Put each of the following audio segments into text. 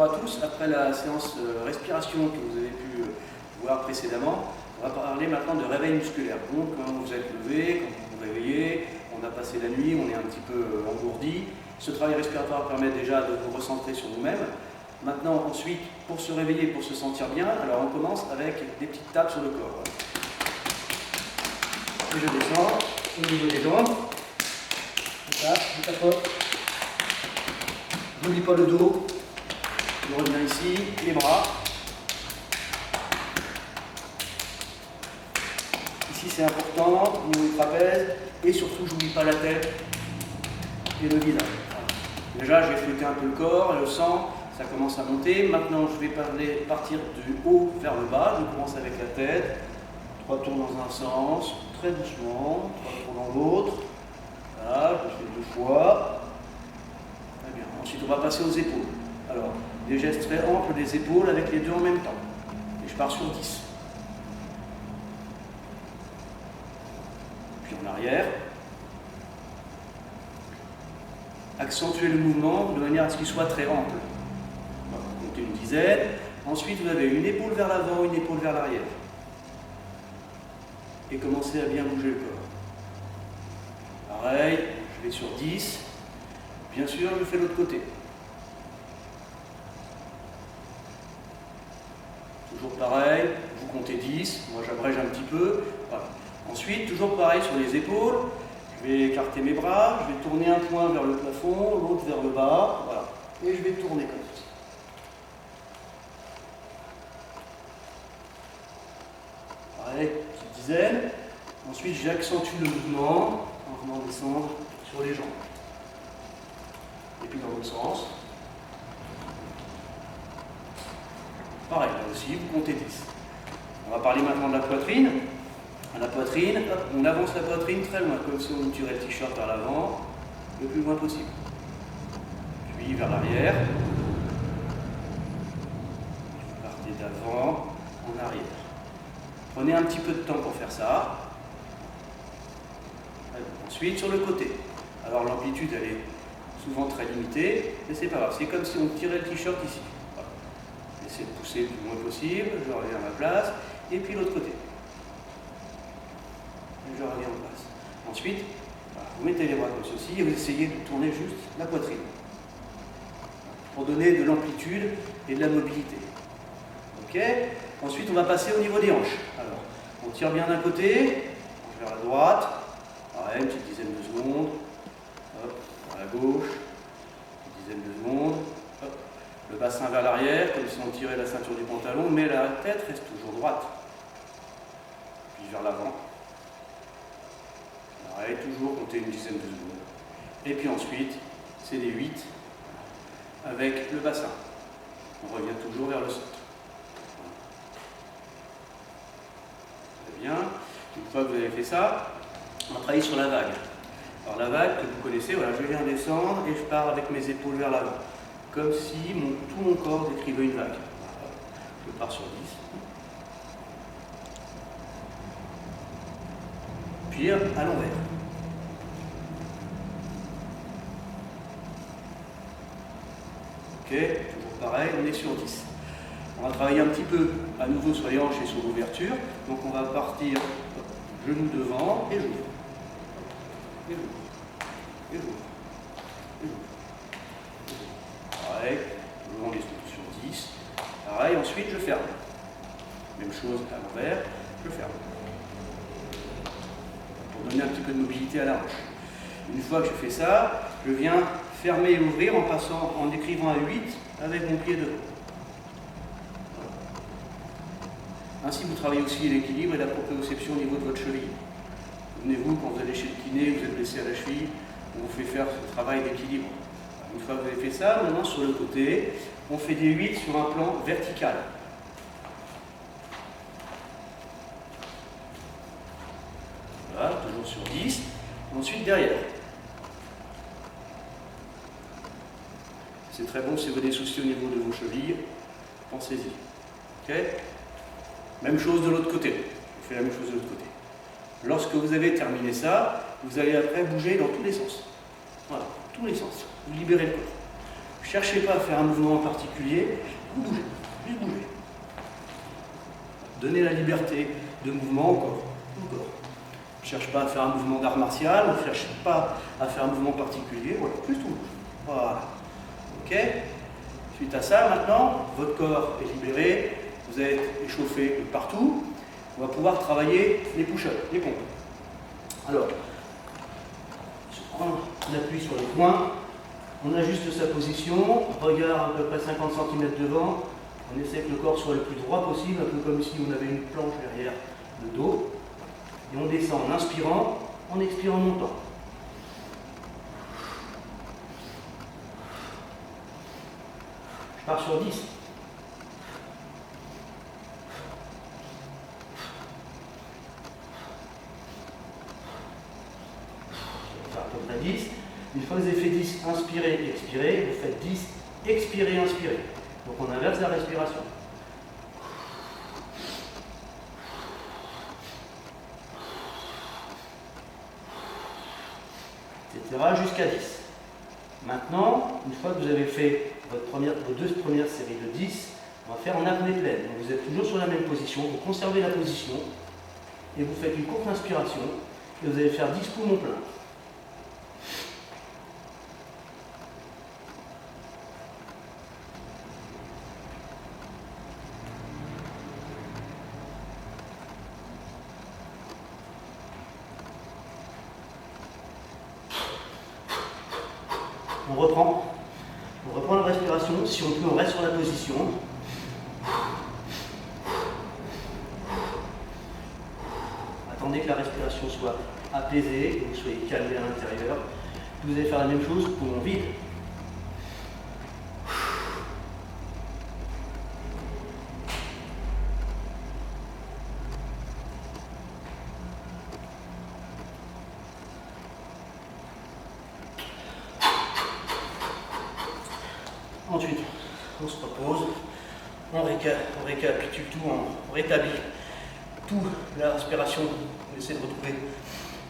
Bonjour à tous, après la séance respiration que vous avez pu voir précédemment, on va parler maintenant de réveil musculaire. Donc quand vous êtes levé, quand vous vous réveillez, on a passé la nuit, on est un petit peu engourdi. Ce travail respiratoire permet déjà de vous recentrer sur vous-même. Maintenant, ensuite, pour se réveiller, pour se sentir bien, alors on commence avec des petites tapes sur le corps. Et je descends au niveau des jambes. Je tape, je tapote. Je n'oublie pas le dos. Je reviens ici, les bras. Ici c'est important, au niveau du trapèze, et surtout je n'oublie pas la tête et le visage. Déjà j'ai fouetté un peu le corps, le sang, ça commence à monter. Maintenant je vais partir du haut vers le bas. Je commence avec la tête, 3 tours dans un sens, très doucement, 3 tours dans l'autre. Voilà, je le fais 2 fois. Très bien. Ensuite on va passer aux épaules. Alors, des gestes très amples des épaules avec les deux en même temps. Et je pars sur 10. Puis en arrière. Accentuez le mouvement de manière à ce qu'il soit très ample. On va compter une dizaine. Ensuite, vous avez une épaule vers l'avant, une épaule vers l'arrière. Et commencez à bien bouger le corps. Pareil, je vais sur 10. Bien sûr, je fais l'autre côté. Toujours pareil, vous comptez 10, moi j'abrège un petit peu. Voilà. Ensuite, toujours pareil sur les épaules, je vais écarter mes bras, je vais tourner un point vers le plafond, l'autre vers le bas, voilà. Et je vais tourner comme ça. Pareil, petite dizaine. Ensuite, j'accentue le mouvement en venant descendre sur les jambes. Et puis dans l'autre sens. Pareil, là aussi, vous comptez 10. On va parler maintenant de la poitrine. À la poitrine, hop, on avance la poitrine très loin, comme si on tirait le t-shirt vers l'avant, le plus loin possible. Puis vers l'arrière. Vous partez d'avant en arrière. Prenez un petit peu de temps pour faire ça. Ensuite, sur le côté. Alors l'amplitude, elle est souvent très limitée, mais c'est pas grave. C'est comme si on tirait le t-shirt ici. Essayez de pousser le plus loin possible, je reviens à ma place, et puis l'autre côté. Et je reviens en place. Ensuite, voilà, vous mettez les bras comme ceci et vous essayez de tourner juste la poitrine. Pour donner de l'amplitude et de la mobilité. Ok. Ensuite, on va passer au niveau des hanches. Alors, on tire bien d'un côté, hanche vers la droite, pareil, une petite dizaine de secondes. Hop, à la gauche, une dizaine de secondes. Hop. Le bassin vers l'arrière, comme si on tirait la ceinture du pantalon, mais la tête reste toujours droite. Puis vers l'avant. Pareil, toujours compter une dizaine de secondes. Et puis ensuite, c'est des 8 avec le bassin. On revient toujours vers le centre. Très bien. Une fois que vous avez fait ça, on va travailler sur la vague. Alors la vague que vous connaissez, voilà, je viens descendre et je pars avec mes épaules vers l'avant. Comme si tout mon corps décrivait une vague. Je pars sur 10. Puis à l'envers. Ok, toujours pareil, on est sur 10. On va travailler un petit peu à nouveau sur les hanches et sur l'ouverture. Donc on va partir genou devant et j'ouvre. Et j'ouvre. Et j'ouvre. Et j'ouvre. Pareil, on est sur 10. Pareil, ensuite je ferme. Même chose à l'envers, je ferme. Pour donner un petit peu de mobilité à la hanche. Une fois que je fais ça, je viens fermer et ouvrir en écrivant à 8 avec mon pied devant. Ainsi, vous travaillez aussi l'équilibre et la proprioception au niveau de votre cheville. Souvenez-vous, quand vous allez chez le kiné, vous êtes blessé à la cheville, on vous fait faire ce travail d'équilibre. Une fois que vous avez fait ça, maintenant sur le côté, on fait des 8 sur un plan vertical. Voilà, toujours sur 10. Ensuite derrière. C'est très bon si vous avez des soucis au niveau de vos chevilles, pensez-y. Ok ? Même chose de l'autre côté. Je fais la même chose de l'autre côté. Lorsque vous avez terminé ça, vous allez après bouger dans tous les sens. Voilà, tous les sens. Vous libérez le corps. cherchez pas à faire un mouvement en particulier, vous bougez, juste bougez. Donnez la liberté de mouvement au corps. On ne cherche pas à faire un mouvement d'art martial, on ne cherche pas à faire un mouvement particulier, voilà, juste on bouge. Voilà. Ok? Suite à ça, maintenant, votre corps est libéré, vous êtes échauffé de partout, on va pouvoir travailler les push-ups, les pompes. Alors, on appuie sur les poings, on ajuste sa position, regard à peu près 50 cm devant, on essaie que le corps soit le plus droit possible, un peu comme si on avait une planche derrière le dos, et on descend en inspirant, en expirant en montant. Je pars sur 10. À peu près 10. Une fois que vous avez fait 10, inspirez, expirez, vous faites 10, expirez, inspirez. Donc on inverse la respiration. Etc. jusqu'à 10. Maintenant, une fois que vous avez fait vos deux premières séries de 10, on va faire en apnée pleine. Donc vous êtes toujours sur la même position, vous conservez la position et vous faites une courte inspiration et vous allez faire 10 poumons pleins. On reprend la respiration, si on peut on reste sur la position. Attendez que la respiration soit apaisée, que vous soyez calmé à l'intérieur. Vous allez faire la même chose, poumon vide. Ensuite, on se repose, on récapitule tout, on rétablit tout, la respiration, on essaie de retrouver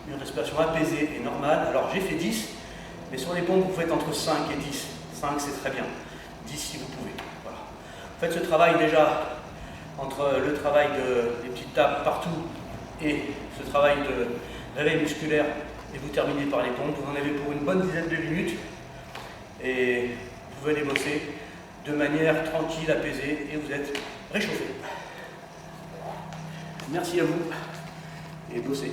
une respiration apaisée et normale. Alors j'ai fait 10, mais sur les pompes vous faites entre 5 et 10. 5 c'est très bien, 10 si vous pouvez. Voilà. Vous faites ce travail déjà entre le travail des petites tables partout et ce travail de réveil musculaire et vous terminez par les pompes. Vous en avez pour une bonne dizaine de minutes et vous pouvez les bosser de manière tranquille, apaisée et vous êtes réchauffé. Merci à vous et bossez.